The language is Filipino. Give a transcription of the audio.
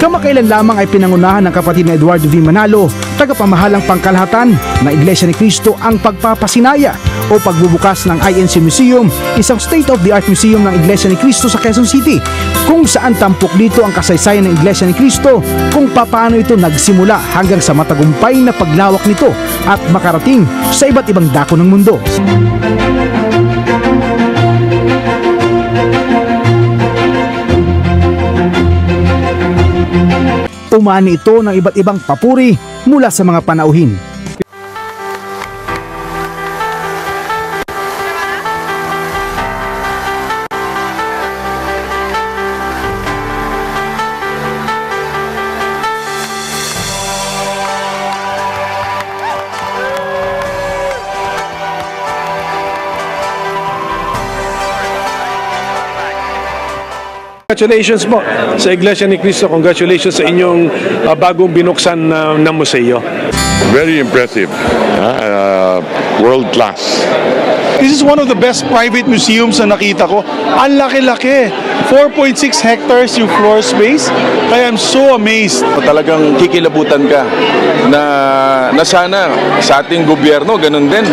Kamakailan lamang ay pinangunahan ng kapatid na Eduardo V. Manalo, tagapamahalang pangkalahatan na Iglesia ni Cristo ang pagpapasinaya o pagbubukas ng INC Museum, isang state-of-the-art museum ng Iglesia ni Cristo sa Quezon City, kung saan tampok dito ang kasaysayan ng Iglesia ni Cristo, kung paano ito nagsimula hanggang sa matagumpay na paglawak nito at makarating sa iba't ibang dako ng mundo. Umani ito ng iba't ibang papuri mula sa mga panauhin. Congratulations po sa Iglesia ni Cristo. Congratulations sa inyong bagong binuksan na museo. Very impressive. World class. This is one of the best private museums na nakita ko. Ang laki-laki. 4.6 hectares yung floor space. Kaya I'm so amazed. Talagang kikilabutan ka na sana sa ating gobyerno ganun din.